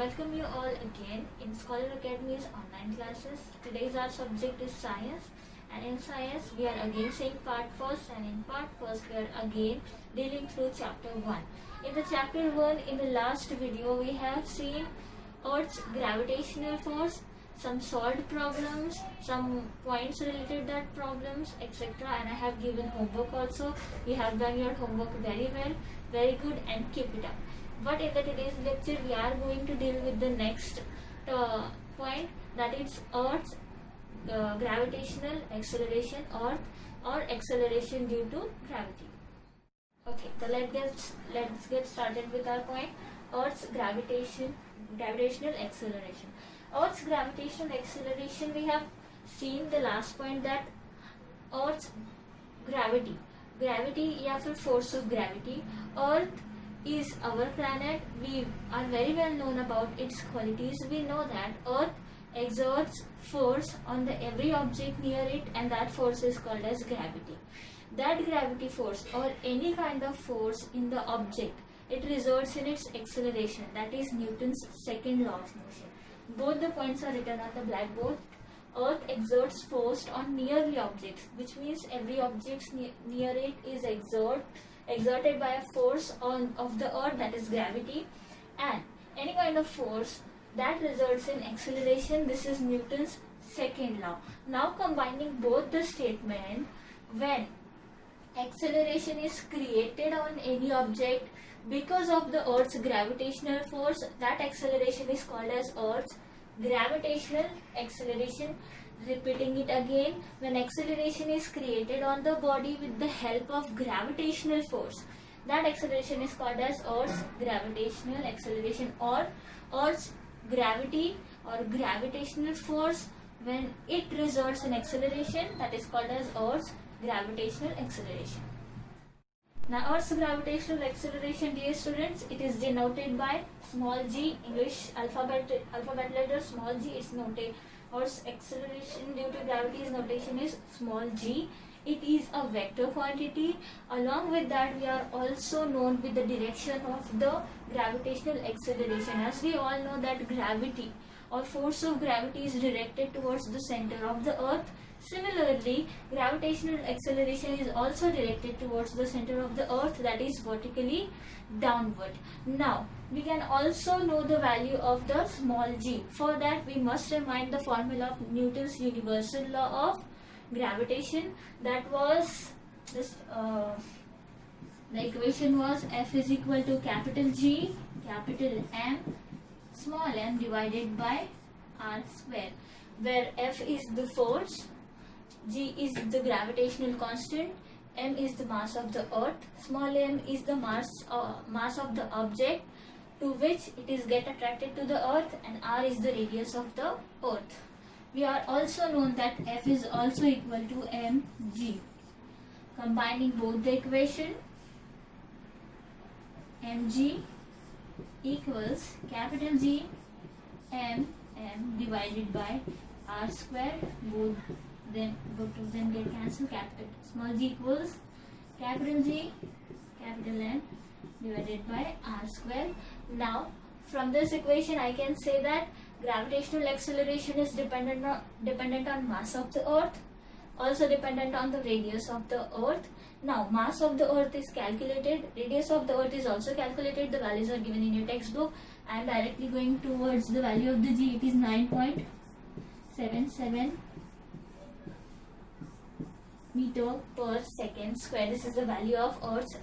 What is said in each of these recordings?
welcome you all again in Scholar Academy's online classes. Today's our subject is science, and in science we are again seeing part first, and in part first we are again dealing through chapter 1. In the chapter 1, in the last video, we have seen Earth's gravitational force, some solved problems, some points related to that problems, etc. And I have given homework also. You have done your homework very well, very good, and keep it up. But in today's lecture, we are going to deal with the next point, that is Earth's gravitational acceleration or acceleration due to gravity. Okay, so let's get started with our point. Earth's gravitational acceleration. Earth's gravitational acceleration, we have seen the last point that Earth's gravity या फिर force of gravity. Earth is our planet. We are very well known about its qualities. We know that Earth exerts force on every object near it, and that force is called as gravity. That gravity force or any kind of force in the object, it results in its acceleration. That is Newton's second law of motion. Both the points are written on the blackboard. Earth exerts force on nearly objects, which means every object near it is exerted by a force of the earth, that is gravity, and any kind of force that results in acceleration. This is Newton's second law. Now combining both the statement, when acceleration is created on any object because of the Earth's gravitational force, that acceleration is called as Earth's gravitational acceleration. Repeating it again, when acceleration is created on the body with the help of gravitational force, that acceleration is called as Earth's gravitational acceleration, or Earth's gravity or gravitational force, when it results in acceleration, that is called as Earth's gravitational acceleration. Now Earth's gravitational acceleration, dear students, it is denoted by small g, English alphabet letter small g. It's noted Earth's acceleration due to gravity's notation is small g. It is a vector quantity. Along with that, we are also known with the direction of the gravitational acceleration. As we all know that gravity or force of gravity is directed towards the center of the earth. Similarly, gravitational acceleration is also directed towards the center of the earth, that is vertically downward. Now, we can also know the value of the small g. For that, we must remind the formula of Newton's universal law of gravitation. That was this, the equation was F is equal to capital G, capital M, small m divided by r square, where F is the force, G is the gravitational constant, M is the mass of the earth, small m is the mass of the object to which it is get attracted to the earth, and r is the radius of the earth. We are also known that F is also equal to mg. Combining both the equation, mg equals capital G m divided by r square. Both of them get cancelled. Small g equals capital G, capital M divided by r square. Now from this equation I can say that gravitational acceleration is dependent on mass of the earth, also dependent on the radius of the earth. Now mass of the earth is calculated, radius of the earth is also calculated. The values are given in your textbook. I am directly going towards the value of the g. It is 9.77 meter per second square. This is the value of Earth's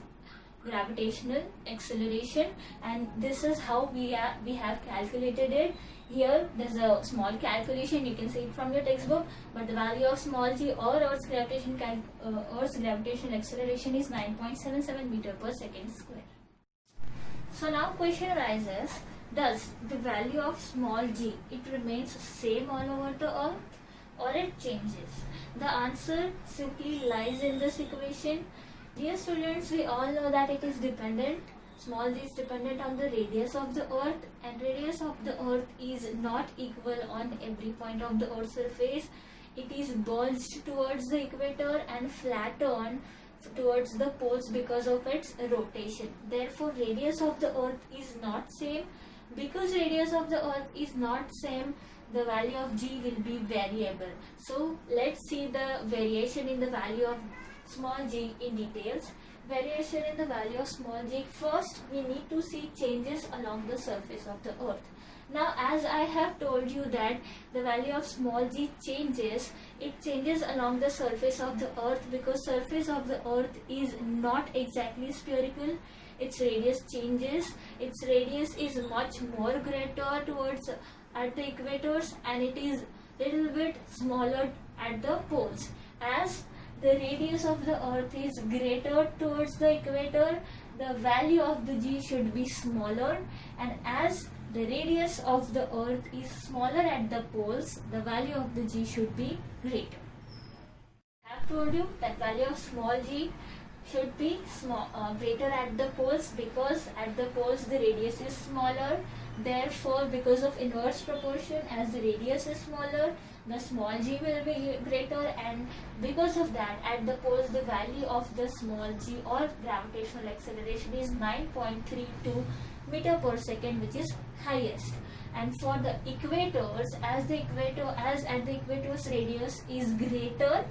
gravitational acceleration, and this is how we have calculated it. Here there's a small calculation, you can see it from your textbook, but the value of small g or Earth's gravitational acceleration is 9.77 meter per second square. So now question arises, does the value of small g, it remains same all over the earth or it changes? The answer simply lies in this equation. Dear students, we all know that it is dependent. Small g is dependent on the radius of the earth, and radius of the earth is not equal on every point of the earth's surface. It is bulged towards the equator and flattened towards the poles because of its rotation. Therefore, radius of the earth is not same. Because radius of the earth is not same, the value of g will be variable. So let's see the variation in the value of small g in details. Variation in the value of small g. First, we need to see changes along the surface of the earth. Now, as I have told you that the value of small g changes, it changes along the surface of the earth because surface of the earth is not exactly spherical. Its radius changes. Its radius is much more greater towards at the equators, and it is little bit smaller at the poles. As the radius of the earth is greater towards the equator, the value of the g should be smaller, and as the radius of the earth is smaller at the poles, the value of the g should be greater. I have told you that value of small g should be greater at the poles because at the poles the radius is smaller. Therefore, because of inverse proportion, as the radius is smaller, the small g will be greater, and because of that, at the poles the value of the small g or gravitational acceleration is 9.32 meter per second, which is highest. And for the equators, as at the equator's radius is greater,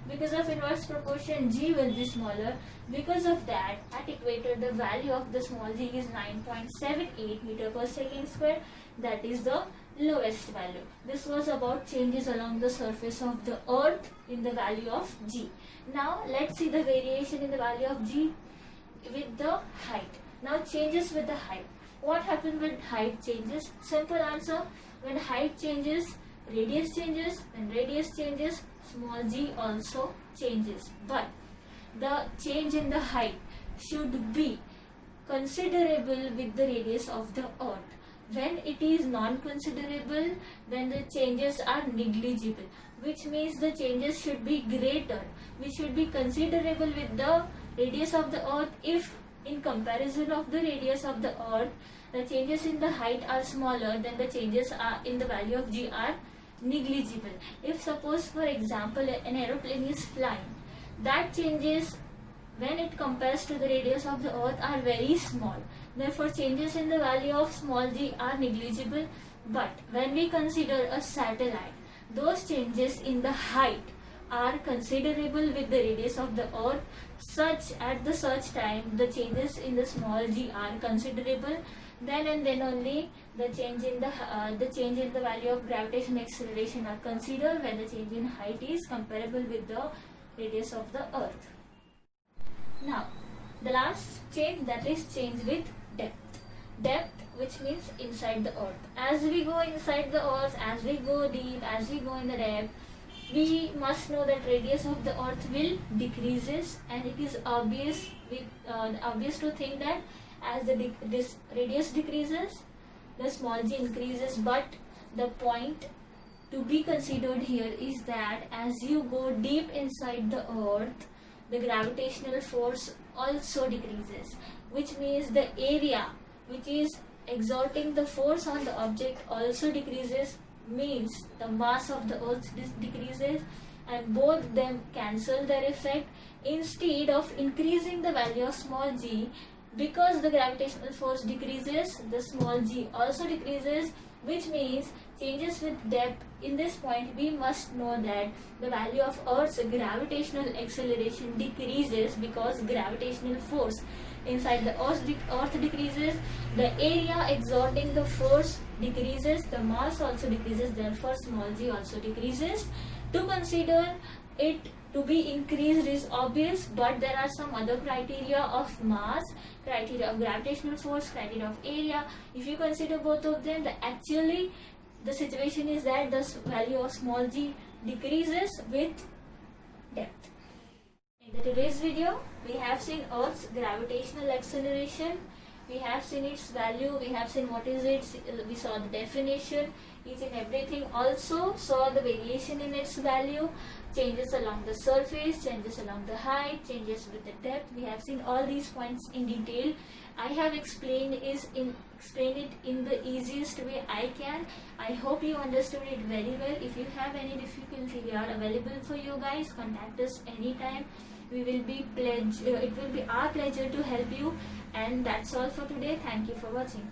because of inverse proportion g will be smaller. Because of that, at equator the value of the small g is 9.78 meter per second square. That is the lowest value. This was about changes along the surface of the earth in the value of g. Now let's see the variation in the value of g with the height. Now changes with the height. What happens when height changes? Simple answer: when height changes, radius changes. When radius changes, small g also changes. But the change in the height should be considerable with the radius of the earth. When it is non-considerable, then the changes are negligible, which means the changes should be greater, which should be considerable with the radius of the earth. If in comparison of the radius of the earth, the changes in the height are smaller, then the changes are in the value of g are negligible. If suppose, for example, an aeroplane is flying, that changes when it compares to the radius of the earth are very small. Therefore, changes in the value of small g are negligible. But when we consider a satellite, those changes in the height are considerable with the radius of the earth. At such time, the changes in the small g are considerable. Then and then only the change in the value of gravitational acceleration are considered when the change in height is comparable with the radius of the earth. Now, the last change, that is change with depth. Depth, which means inside the earth. As we go inside the earth, as we go deep, as we go in the depth, we must know that radius of the earth will decreases, and it is obvious to think that as this radius decreases, the small g increases. But the point to be considered here is that as you go deep inside the earth, the gravitational force also decreases, which means the area which is exerting the force on the object also decreases, means the mass of the earth decreases, and both them cancel their effect. Instead of increasing the value of small g, because the gravitational force decreases, the small g also decreases, which means changes with depth. In this point, we must know that the value of Earth's gravitational acceleration decreases because gravitational force inside the Earth decreases, the area exerting the force decreases, the mass also decreases, therefore small g also decreases. To consider it to be increased is obvious, but there are some other criteria of mass, criteria of gravitational force, criteria of area. If you consider both of them, the situation is that the value of small g decreases with depth. In today's video, we have seen Earth's gravitational acceleration, we have seen its value, we have seen what is it, we saw the definition, each and everything. Also saw the variation in its value, changes along the surface, changes along the height, changes with the depth. We have seen all these points in detail. I have explained it in the easiest way I can. I hope you understood it very well. If you have any difficulty, we are available for you guys. Contact us anytime. It will be our pleasure to help you. And that's all for today. Thank you for watching.